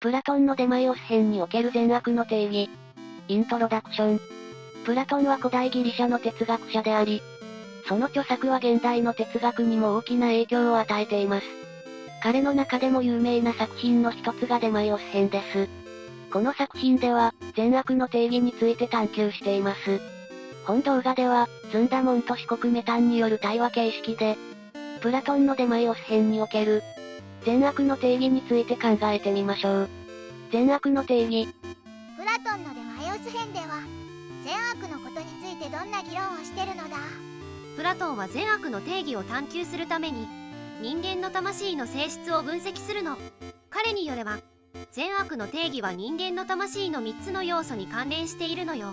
プラトンのデマイオス編における善悪の定義。イントロダクション。プラトンは古代ギリシャの哲学者であり、その著作は現代の哲学にも大きな影響を与えています。彼の中でも有名な作品の一つがデマイオス編です。この作品では、善悪の定義について探求しています。本動画では、ズンダモンと四国メタンによる対話形式で、プラトンのデマイオス編における、善悪の定義について考えてみましょう。善悪の定義。プラトンのデマイオス編では、善悪のことについてどんな議論をしてるのだ。プラトンは善悪の定義を探求するために、人間の魂の性質を分析するの。彼によれば、善悪の定義は人間の魂の3つの要素に関連しているのよ。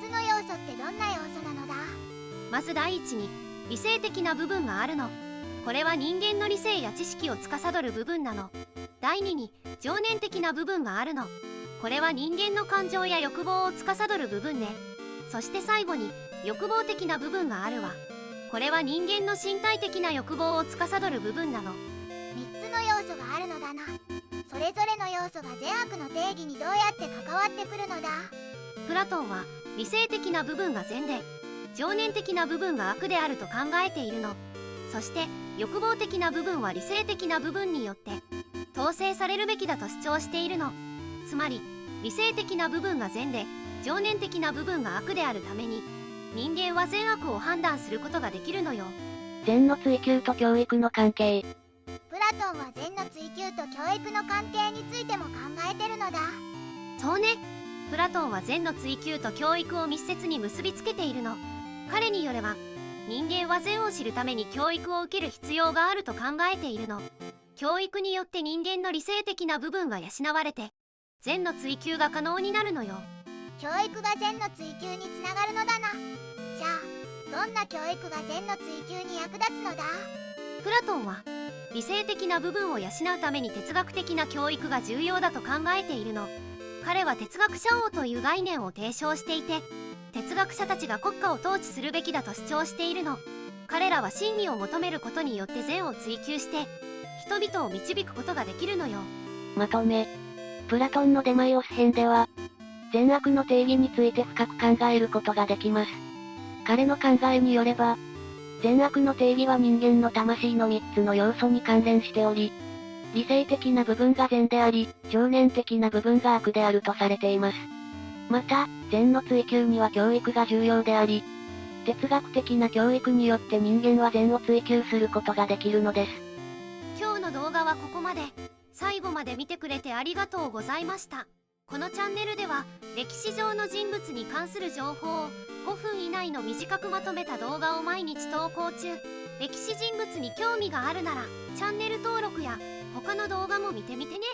3つの要素ってどんな要素なのだ。まず第一に、理性的な部分があるの。これは人間の理性や知識を司る部分なの。第二に、情念的な部分があるの。これは人間の感情や欲望を司る部分ね。そして最後に、欲望的な部分があるわ。これは人間の身体的な欲望を司る部分なの。3つの要素があるのだな。それぞれの要素が善悪の定義にどうやって関わってくるのだ。プラトンは理性的な部分が善で、情念的な部分が悪であると考えているの。そして欲望的な部分は理性的な部分によって統制されるべきだと主張しているの。つまり理性的な部分が善で、情念的な部分が悪であるために、人間は善悪を判断することができるのよ。善の追求と教育の関係。プラトンは善の追求と教育の関係についても考えてるのだ。そうね。プラトンは善の追求と教育を密接に結びつけているの。彼によれば、人間は善を知るために教育を受ける必要があると考えているの。教育によって人間の理性的な部分が養われて、善の追求が可能になるのよ。教育が善の追求につながるのだな。じゃあ、どんな教育が善の追求に役立つのだ。プラトンは理性的な部分を養うために哲学的な教育が重要だと考えているの。彼は哲学者王という概念を提唱していて、哲学者たちが国家を統治するべきだと主張しているの。彼らは真理を求めることによって善を追求して人々を導くことができるのよ。まとめ。プラトンのデマイオス編では、善悪の定義について深く考えることができます。彼の考えによれば、善悪の定義は人間の魂の3つの要素に関連しており、理性的な部分が善であり、情念的な部分が悪であるとされています。また、善の追求には教育が重要であり、哲学的な教育によって人間は善を追求することができるのです。今日の動画はここまで。最後まで見てくれてありがとうございました。このチャンネルでは、歴史上の人物に関する情報を5分以内の短くまとめた動画を毎日投稿中。歴史人物に興味があるなら、チャンネル登録や他の動画も見てみてね。